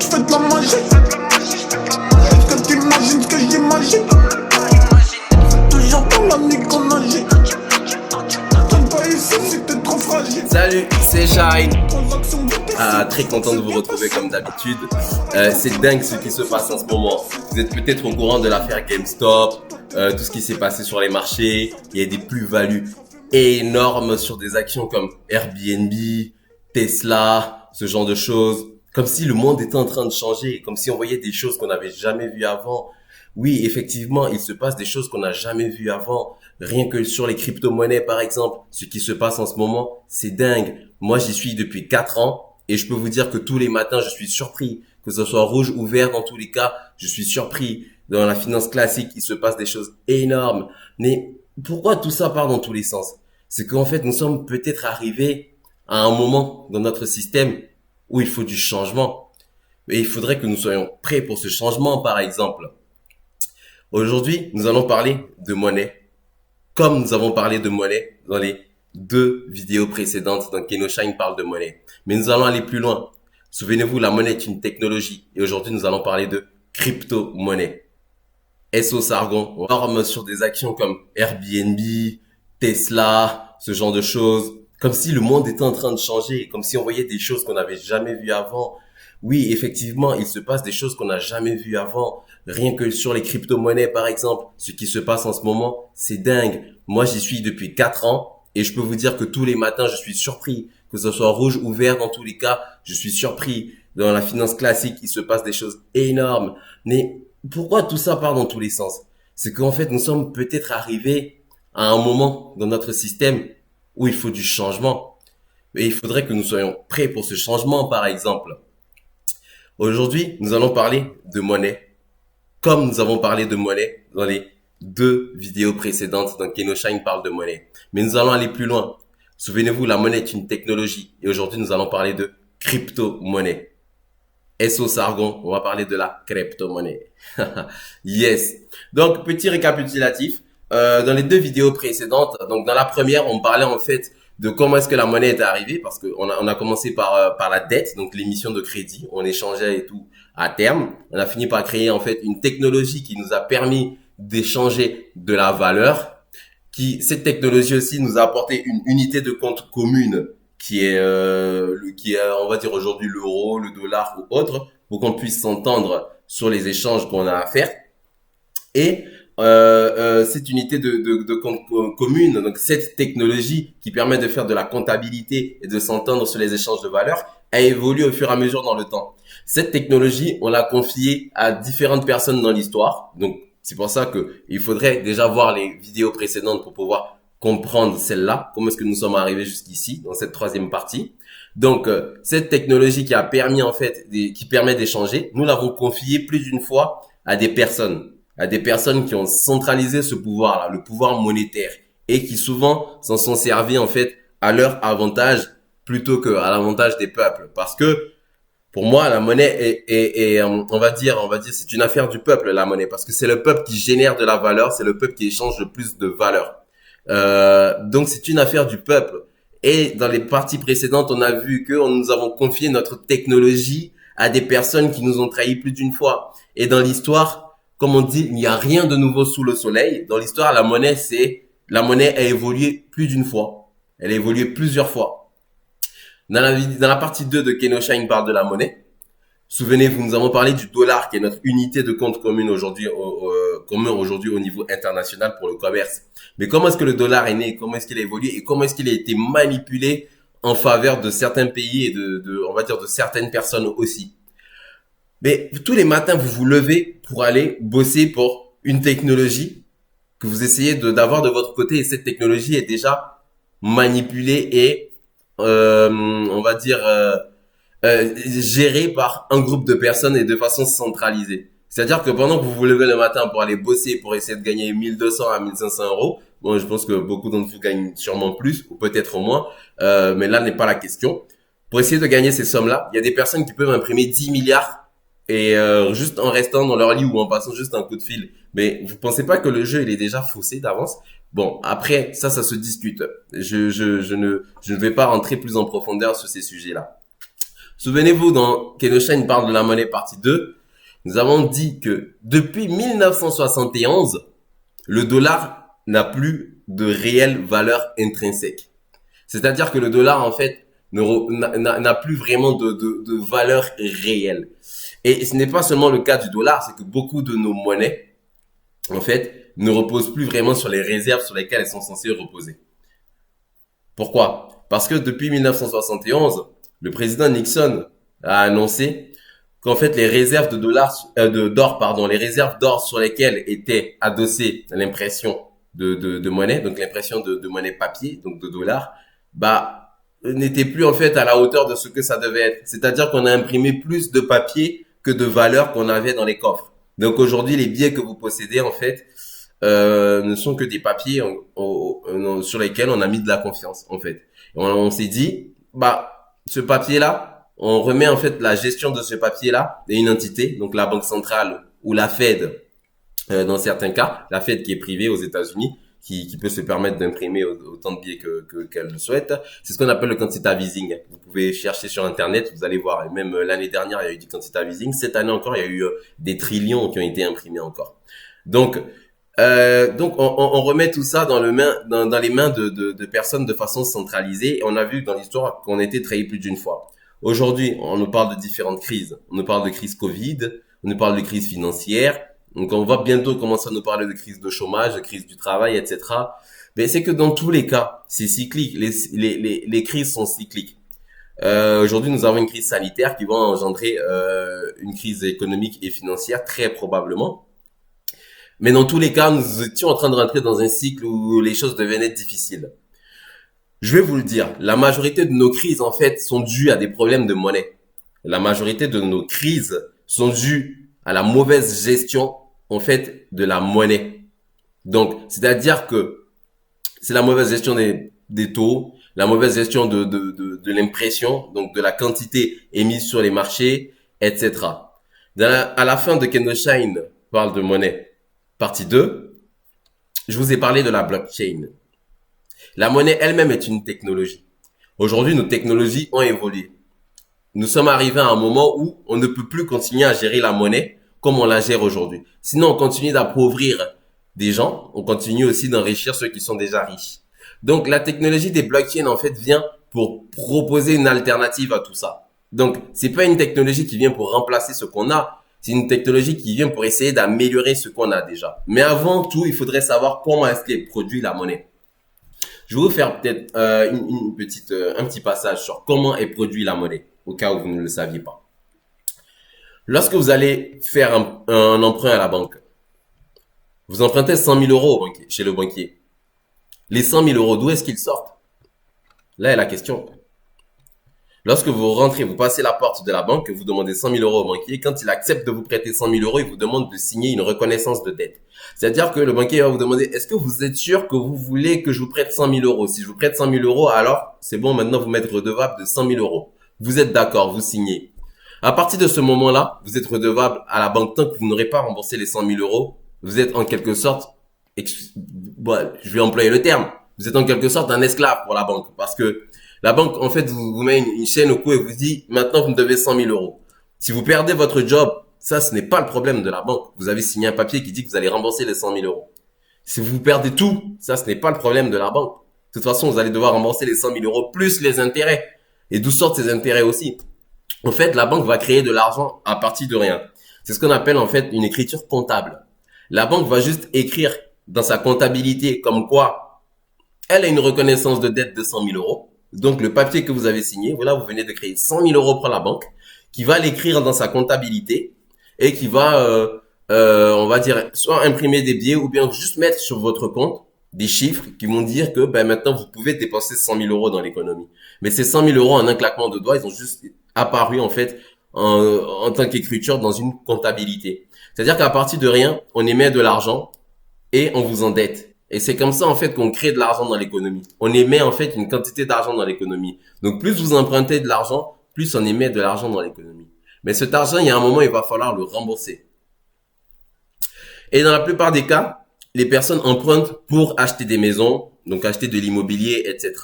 que je fais de la magie. Est-ce que t'imagines ce que j'imagine? Toujours dans la nuit qu'on agit. Traîne pas ici si t'es trop fragile. Salut, c'est Shine. Très content de vous retrouver comme d'habitude. C'est dingue ce qui se passe en ce moment. Vous êtes peut-être au courant de l'affaire GameStop, tout ce qui s'est passé sur les marchés. Il y a des plus-values énormes sur des actions comme Airbnb, Tesla, ce genre de choses. Comme si le monde était en train de changer, comme si on voyait des choses qu'on n'avait jamais vues avant. Oui, effectivement, il se passe des choses qu'on n'a jamais vues avant. Rien que sur les crypto-monnaies, par exemple, ce qui se passe en ce moment, c'est dingue. Moi, j'y suis depuis 4 ans et je peux vous dire que tous les matins, je suis surpris. Que ce soit rouge ou vert, dans tous les cas, je suis surpris. Dans la finance classique, il se passe des choses énormes. Mais pourquoi tout ça part dans tous les sens? C'est qu'en fait, nous sommes peut-être arrivés à un moment dans notre système où il faut du changement. Et il faudrait que nous soyons prêts pour ce changement, par exemple. Aujourd'hui, nous allons parler de monnaie, comme nous avons parlé de monnaie dans les 2 vidéos précédentes. Donc, KenoShine parle de monnaie. Mais nous allons aller plus loin. Souvenez-vous, la monnaie est une technologie. Et aujourd'hui, nous allons parler de crypto-monnaie. SO Sargon, on norme sur des actions comme Airbnb, Tesla, ce genre de choses. Comme si le monde était en train de changer, comme si on voyait des choses qu'on n'avait jamais vues avant. Oui, effectivement, il se passe des choses qu'on n'a jamais vues avant. Rien que sur les crypto-monnaies, par exemple, ce qui se passe en ce moment, c'est dingue. Moi, j'y suis depuis 4 ans et je peux vous dire que tous les matins, je suis surpris. Que ce soit rouge ou vert, dans tous les cas, je suis surpris. Dans la finance classique, il se passe des choses énormes. Mais pourquoi tout ça part dans tous les sens? C'est qu'en fait, nous sommes peut-être arrivés à un moment dans notre système où il faut du changement. Et il faudrait que nous soyons prêts pour ce changement, par exemple. Aujourd'hui, nous allons parler de monnaie, comme nous avons parlé de monnaie dans les 2 vidéos précédentes. Donc, KenoShine parle de monnaie. Mais nous allons aller plus loin. Souvenez-vous, la monnaie est une technologie. Et aujourd'hui, nous allons parler de crypto-monnaie. SO Sargon, on va parler de la crypto-monnaie. Yes. Donc, petit récapitulatif. Dans les 2 vidéos précédentes, donc dans la première, on parlait en fait de comment est-ce que la monnaie est arrivée, parce que on a commencé par la dette, donc l'émission de crédit, on échangeait et tout à terme. On a fini par créer en fait une technologie qui nous a permis d'échanger de la valeur. Cette technologie aussi nous a apporté une unité de compte commune qui est on va dire aujourd'hui l'euro, le dollar ou autre, pour qu'on puisse s'entendre sur les échanges qu'on a à faire. Et cette unité de compte commune, donc cette technologie qui permet de faire de la comptabilité et de s'entendre sur les échanges de valeurs, a évolué au fur et à mesure dans le temps. Cette technologie, on l'a confiée à différentes personnes dans l'histoire. Donc, c'est pour ça que il faudrait déjà voir les vidéos précédentes pour pouvoir comprendre celle-là. Comment est-ce que nous sommes arrivés jusqu'ici, dans cette 3e partie. Donc, cette technologie qui a permis, en fait, qui permet d'échanger, nous l'avons confiée plus d'une fois à des personnes qui ont centralisé ce pouvoir-là, le pouvoir monétaire, et qui souvent s'en sont servis en fait à leur avantage plutôt que à l'avantage des peuples. Parce que pour moi, la monnaie est on va dire, c'est une affaire du peuple, la monnaie, parce que c'est le peuple qui génère de la valeur, c'est le peuple qui échange le plus de valeur. Donc c'est une affaire du peuple. Et dans les parties précédentes, on a vu que nous avons confié notre technologie à des personnes qui nous ont trahis plus d'une fois. Et dans l'histoire, comme on dit, il n'y a rien de nouveau sous le soleil. Dans l'histoire, la monnaie a évolué plus d'une fois. Elle a évolué plusieurs fois. Dans la partie 2 de KenoShine parle de la monnaie. Souvenez-vous, nous avons parlé du dollar, qui est notre unité de compte commune aujourd'hui, au niveau international pour le commerce. Mais comment est-ce que le dollar est né? Comment est-ce qu'il a évolué? Et comment est-ce qu'il a été manipulé en faveur de certains pays et on va dire, de certaines personnes aussi? Mais tous les matins, vous vous levez pour aller bosser pour une technologie que vous essayez d'avoir de votre côté, et cette technologie est déjà manipulée et on va dire gérée par un groupe de personnes et de façon centralisée. C'est-à-dire que pendant que vous vous levez le matin pour aller bosser, pour essayer de gagner 1200 à 1500 euros, bon, je pense que beaucoup d'entre vous gagnent sûrement plus ou peut-être moins, mais là n'est pas la question. Pour essayer de gagner ces sommes-là, il y a des personnes qui peuvent imprimer 10 milliards et juste en restant dans leur lit ou en passant juste un coup de fil. Mais vous pensez pas que le jeu il est déjà faussé d'avance? Bon, après ça se discute. Je ne vais pas rentrer plus en profondeur sur ces sujets-là. Souvenez-vous, dans Kenosha parle de la monnaie partie 2, nous avons dit que depuis 1971, le dollar n'a plus de réelle valeur intrinsèque. C'est-à-dire que le dollar, en fait, n'a plus vraiment de valeur réelle. Et ce n'est pas seulement le cas du dollar, c'est que beaucoup de nos monnaies, en fait, ne reposent plus vraiment sur les réserves sur lesquelles elles sont censées reposer. Pourquoi? Parce que depuis 1971, le président Nixon a annoncé qu'en fait les réserves d'or, les réserves d'or sur lesquelles était adossée l'impression de monnaie, donc l'impression de monnaie papier, donc de dollars, n'était plus en fait à la hauteur de ce que ça devait être. C'est-à-dire qu'on a imprimé plus de papier que de valeur qu'on avait dans les coffres. Donc aujourd'hui, les billets que vous possédez en fait ne sont que des papiers sur lesquels on a mis de la confiance en fait. Et on s'est dit, ce papier-là, on remet en fait la gestion de ce papier-là à une entité, donc la Banque centrale ou la Fed, dans certains cas, la Fed qui est privée aux États-Unis, qui peut se permettre d'imprimer autant de billets qu'elle le souhaite. C'est ce qu'on appelle le quantitative easing. Vous pouvez chercher sur Internet, vous allez voir. Et même l'année dernière, il y a eu du quantitative easing. Cette année encore, il y a eu des trillions qui ont été imprimés encore. Donc on remet tout ça dans les mains de personnes de façon centralisée. Et on a vu dans l'histoire qu'on a été trahi plus d'une fois. Aujourd'hui, on nous parle de différentes crises. On nous parle de crise Covid, on nous parle de crise financière. Donc, on va bientôt commencer à nous parler de crise de chômage, de crise du travail, etc. Mais c'est que dans tous les cas, c'est cyclique. Les crises sont cycliques. Aujourd'hui, nous avons une crise sanitaire qui va engendrer une crise économique et financière, très probablement. Mais dans tous les cas, nous étions en train de rentrer dans un cycle où les choses devenaient difficiles. Je vais vous le dire, la majorité de nos crises, en fait, sont dues à des problèmes de monnaie. La majorité de nos crises sont dues à la mauvaise gestion, en fait, de la monnaie. Donc, c'est-à-dire que c'est la mauvaise gestion des taux, la mauvaise gestion de l'impression, donc de la quantité émise sur les marchés, etc. À la fin de Kenosha parle de monnaie, partie 2, je vous ai parlé de la blockchain. La monnaie elle-même est une technologie. Aujourd'hui, nos technologies ont évolué. Nous sommes arrivés à un moment où on ne peut plus continuer à gérer la monnaie comme on la gère aujourd'hui. Sinon, on continue d'appauvrir des gens, on continue aussi d'enrichir ceux qui sont déjà riches. Donc, la technologie des blockchains, en fait, vient pour proposer une alternative à tout ça. Donc, c'est pas une technologie qui vient pour remplacer ce qu'on a, c'est une technologie qui vient pour essayer d'améliorer ce qu'on a déjà. Mais avant tout, il faudrait savoir comment est-ce qu'est produit la monnaie. Je vais vous faire peut-être un petit passage sur comment est produit la monnaie, au cas où vous ne le saviez pas. Lorsque vous allez faire un emprunt à la banque, vous empruntez 100 000 euros chez le banquier. Les 100 000 euros, d'où est-ce qu'ils sortent? Là est la question. Lorsque vous rentrez, vous passez la porte de la banque, vous demandez 100 000 euros au banquier. Quand il accepte de vous prêter 100 000 euros, il vous demande de signer une reconnaissance de dette. C'est-à-dire que le banquier va vous demander, est-ce que vous êtes sûr que vous voulez que je vous prête 100 000 euros? Si je vous prête 100 000 euros, alors c'est bon, maintenant vous m'êtes redevable de 100 000 euros. Vous êtes d'accord, vous signez. À partir de ce moment-là, vous êtes redevable à la banque tant que vous n'aurez pas remboursé les 100 000 euros. Vous êtes en quelque sorte, je vais employer le terme, vous êtes en quelque sorte un esclave pour la banque. Parce que la banque, en fait, vous met une chaîne au cou et vous dit, maintenant vous me devez 100 000 euros. Si vous perdez votre job, ça, ce n'est pas le problème de la banque. Vous avez signé un papier qui dit que vous allez rembourser les 100 000 euros. Si vous perdez tout, ça, ce n'est pas le problème de la banque. De toute façon, vous allez devoir rembourser les 100 000 euros plus les intérêts. Et d'où sortent ces intérêts aussi? En fait, la banque va créer de l'argent à partir de rien. C'est ce qu'on appelle en fait une écriture comptable. La banque va juste écrire dans sa comptabilité comme quoi elle a une reconnaissance de dette de 100 000 euros. Donc, le papier que vous avez signé, voilà, vous venez de créer 100 000 euros pour la banque, qui va l'écrire dans sa comptabilité et qui va, on va dire, soit imprimer des billets ou bien juste mettre sur votre compte des chiffres qui vont dire que maintenant, vous pouvez dépenser 100 000 euros dans l'économie. Mais ces 100 000 euros, en un claquement de doigts, ils ont juste apparu en fait en tant qu'écriture dans une comptabilité. C'est-à-dire qu'à partir de rien, on émet de l'argent et on vous endette. Et c'est comme ça en fait qu'on crée de l'argent dans l'économie. On émet en fait une quantité d'argent dans l'économie. Donc plus vous empruntez de l'argent, plus on émet de l'argent dans l'économie. Mais cet argent, il y a un moment, il va falloir le rembourser. Et dans la plupart des cas, les personnes empruntent pour acheter des maisons, donc acheter de l'immobilier, etc.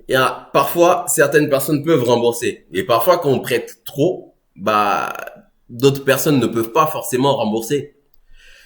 Il y a parfois certaines personnes peuvent rembourser et parfois quand on prête trop, bah d'autres personnes ne peuvent pas forcément rembourser.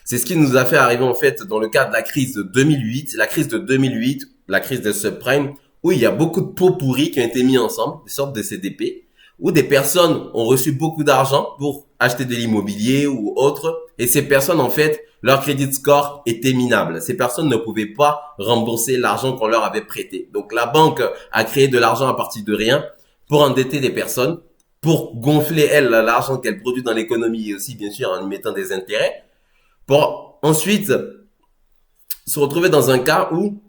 C'est ce qui nous a fait arriver en fait dans le cadre de la crise de 2008, la crise de 2008, la crise des subprimes, où il y a beaucoup de pots pourris qui ont été mis ensemble, des sortes de CDP, où des personnes ont reçu beaucoup d'argent pour acheter de l'immobilier ou autre, et ces personnes en fait, leur crédit score était minable. Ces personnes ne pouvaient pas rembourser l'argent qu'on leur avait prêté. Donc la banque a créé de l'argent à partir de rien pour endetter des personnes, pour gonfler elle l'argent qu'elle produit dans l'économie et aussi bien sûr en y mettant des intérêts pour ensuite se retrouver dans un cas où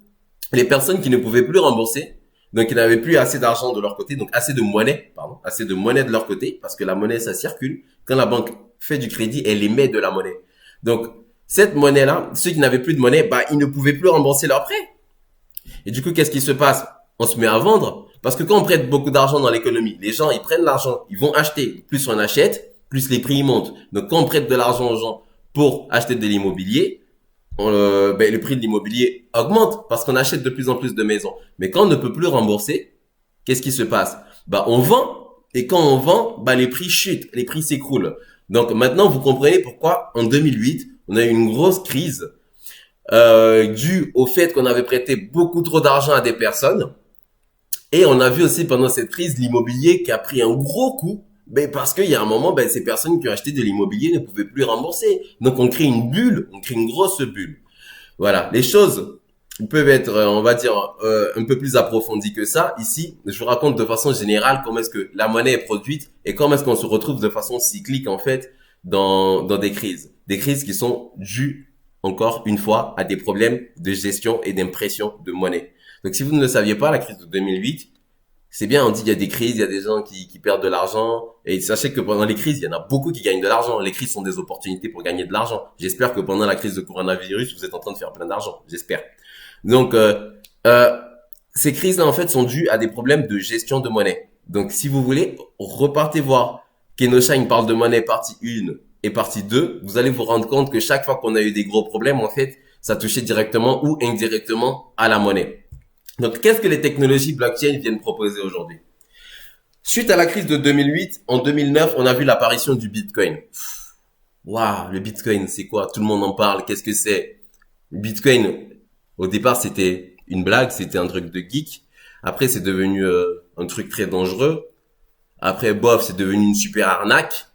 les personnes qui ne pouvaient plus rembourser, donc qui n'avaient plus assez d'argent de leur côté, donc assez de monnaie de leur côté, parce que la monnaie, ça circule. Quand la banque fait du crédit, elle émet de la monnaie. Donc, cette monnaie-là, ceux qui n'avaient plus de monnaie, bah, ils ne pouvaient plus rembourser leurs prêts. Et du coup, qu'est-ce qui se passe? On se met à vendre, parce que quand on prête beaucoup d'argent dans l'économie, les gens, ils prennent l'argent, ils vont acheter. Plus on achète, plus les prix montent. Donc, quand on prête de l'argent aux gens pour acheter de l'immobilier, le prix de l'immobilier augmente parce qu'on achète de plus en plus de maisons. Mais quand on ne peut plus rembourser, qu'est-ce qui se passe? Bah, on vend. Et quand on vend, bah, les prix chutent, les prix s'écroulent. Donc, maintenant, vous comprenez pourquoi, en 2008, on a eu une grosse crise, due au fait qu'on avait prêté beaucoup trop d'argent à des personnes. Et on a vu aussi pendant cette crise l'immobilier qui a pris un gros coup. Ben parce qu'il y a un moment, ben ces personnes qui ont acheté de l'immobilier ne pouvaient plus rembourser. Donc on crée une bulle, on crée une grosse bulle. Voilà, les choses peuvent être, on va dire, un peu plus approfondies que ça. Ici, je vous raconte de façon générale comment est-ce que la monnaie est produite et comment est-ce qu'on se retrouve de façon cyclique en fait dans des crises. Des crises qui sont dues, encore une fois, à des problèmes de gestion et d'impression de monnaie. Donc si vous ne le saviez pas, la crise de 2008, c'est bien, on dit il y a des crises, il y a des gens qui perdent de l'argent. Et sachez que pendant les crises, il y en a beaucoup qui gagnent de l'argent. Les crises sont des opportunités pour gagner de l'argent. J'espère que pendant la crise de coronavirus, vous êtes en train de faire plein d'argent. J'espère. Donc, ces crises-là, en fait, sont dues à des problèmes de gestion de monnaie. Donc, si vous voulez, repartez voir Kenosha parle de monnaie partie 1 et partie 2. Vous allez vous rendre compte que chaque fois qu'on a eu des gros problèmes, en fait, ça touchait directement ou indirectement à la monnaie. Donc, qu'est-ce que les technologies blockchain viennent proposer aujourd'hui? Suite à la crise de 2008, en 2009, on a vu l'apparition du Bitcoin. Waouh, le Bitcoin, c'est quoi? Tout le monde en parle. Qu'est-ce que c'est? Le Bitcoin, au départ, c'était une blague, c'était un truc de geek. Après, c'est devenu un truc très dangereux. Après, bof, c'est devenu une super arnaque.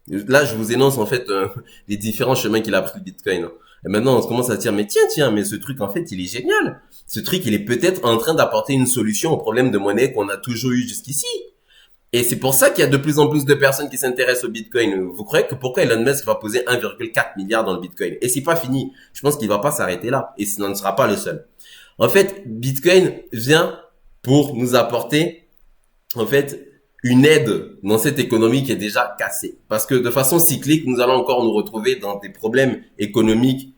Là, je vous énonce en fait les différents chemins qu'il a pris le Bitcoin. Et maintenant, on commence à se dire, mais tiens, mais ce truc, en fait, il est génial. Ce truc, il est peut-être en train d'apporter une solution au problème de monnaie qu'on a toujours eu jusqu'ici. Et c'est pour ça qu'il y a de plus en plus de personnes qui s'intéressent au Bitcoin. Vous croyez que pourquoi Elon Musk va poser 1,4 milliard dans le Bitcoin? Et c'est pas fini. Je pense qu'il va pas s'arrêter là. Et ce ne sera pas le seul. En fait, Bitcoin vient pour nous apporter, en fait, une aide dans cette économie qui est déjà cassée. Parce que de façon cyclique, nous allons encore nous retrouver dans des problèmes économiques,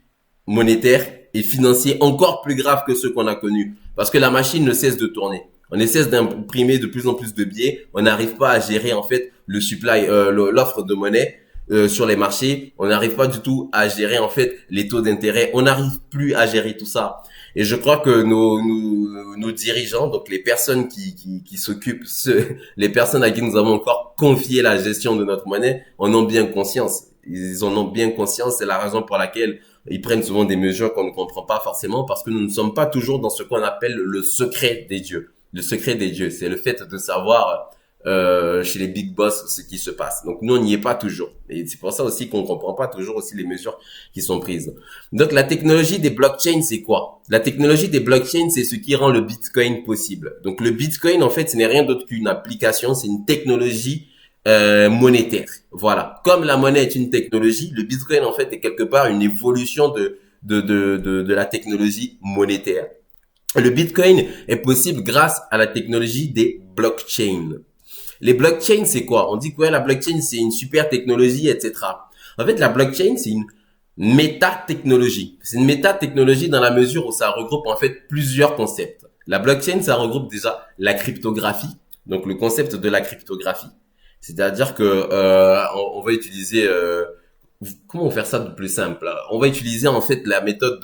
monétaires et financiers encore plus graves que ceux qu'on a connus. Parce que la machine ne cesse de tourner. On essaie d'imprimer de plus en plus de billets. On n'arrive pas à gérer en fait le supply, l'offre de monnaie sur les marchés. On n'arrive pas du tout à gérer en fait les taux d'intérêt. On n'arrive plus à gérer tout ça. Et je crois que nos dirigeants, donc les personnes qui s'occupent, les personnes à qui nous avons encore confié la gestion de notre monnaie, en ont bien conscience. Ils en ont bien conscience. C'est la raison pour laquelle ils prennent souvent des mesures qu'on ne comprend pas forcément, parce que nous ne sommes pas toujours dans ce qu'on appelle le secret des dieux. Le secret des dieux, c'est le fait de savoir chez les big boss ce qui se passe. Donc nous, on n'y est pas toujours. Et c'est pour ça aussi qu'on comprend pas toujours aussi les mesures qui sont prises. Donc la technologie des blockchains, c'est quoi? La technologie des blockchains, c'est ce qui rend le Bitcoin possible. Donc le Bitcoin, en fait, ce n'est rien d'autre qu'une application, c'est une technologie monétaire. Voilà. Comme la monnaie est une technologie, le Bitcoin, en fait, est quelque part une évolution de la technologie monétaire. Le Bitcoin est possible grâce à la technologie des blockchains. Les blockchains, c'est quoi? On dit que ouais, la blockchain, c'est une super technologie, etc. En fait, la blockchain, c'est une métatechnologie. C'est une métatechnologie dans la mesure où ça regroupe en fait plusieurs concepts. La blockchain, ça regroupe déjà la cryptographie, donc le concept de la cryptographie. C'est-à-dire que on va utiliser comment faire ça de plus simple? On va utiliser en fait la méthode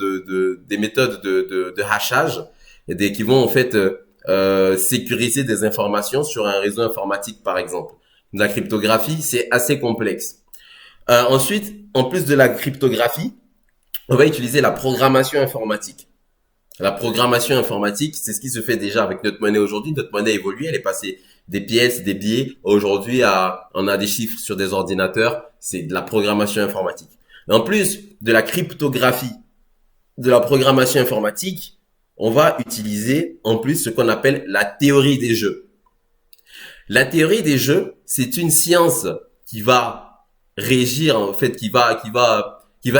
des méthodes de hachage qui vont en fait sécuriser des informations sur un réseau informatique, par exemple. La cryptographie, c'est assez complexe. Ensuite, en plus de la cryptographie, on va utiliser la programmation informatique. La programmation informatique, c'est ce qui se fait déjà avec notre monnaie aujourd'hui. Notre monnaie évolue, elle est passée des pièces, des billets. Aujourd'hui, on a des chiffres sur des ordinateurs. C'est de la programmation informatique. En plus de la cryptographie, de la programmation informatique, on va utiliser en plus ce qu'on appelle la théorie des jeux. La théorie des jeux, c'est une science qui va régir, en fait, qui va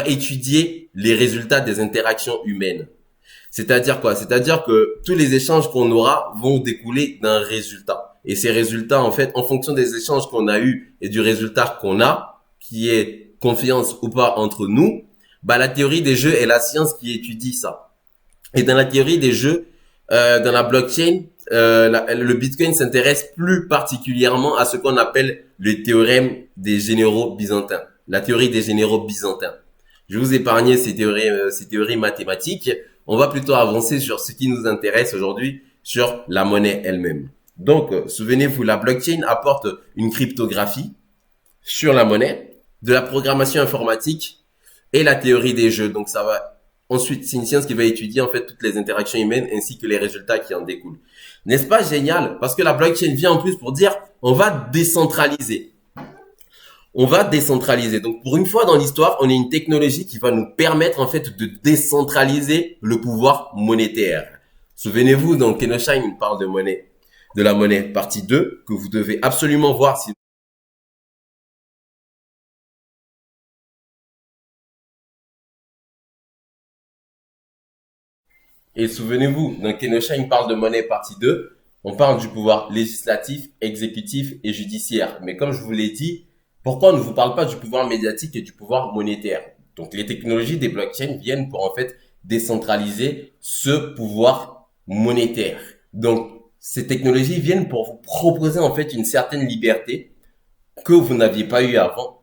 étudier les résultats des interactions humaines. C'est-à-dire quoi? C'est-à-dire que tous les échanges qu'on aura vont découler d'un résultat. Et ces résultats, en fait, en fonction des échanges qu'on a eus et du résultat qu'on a, qui est confiance ou pas entre nous, bah, la théorie des jeux est la science qui étudie ça. Et dans la théorie des jeux, dans la blockchain, le Bitcoin s'intéresse plus particulièrement à ce qu'on appelle le théorème des généraux byzantins. La théorie des généraux byzantins. Je vais vous épargner ces théories mathématiques. On va plutôt avancer sur ce qui nous intéresse aujourd'hui, sur la monnaie elle-même. Donc, souvenez-vous, la blockchain apporte une cryptographie sur la monnaie, de la programmation informatique et la théorie des jeux. Donc, ça va ensuite, c'est une science qui va étudier en fait toutes les interactions humaines ainsi que les résultats qui en découlent. N'est-ce pas génial? Parce que la blockchain vient en plus pour dire on va décentraliser. On va décentraliser. Donc, pour une fois dans l'histoire, on a une technologie qui va nous permettre, en fait, de décentraliser le pouvoir monétaire. Souvenez-vous, dans Kenosha, il parle de la monnaie partie 2, que vous devez absolument voir si Et souvenez-vous, dans Kenosha, il parle de monnaie partie 2. On parle du pouvoir législatif, exécutif et judiciaire. Mais comme je vous l'ai dit, pourquoi on ne vous parle pas du pouvoir médiatique et du pouvoir monétaire? Donc, les technologies des blockchains viennent pour, en fait, décentraliser ce pouvoir monétaire. Donc, ces technologies viennent pour vous proposer, en fait, une certaine liberté que vous n'aviez pas eu avant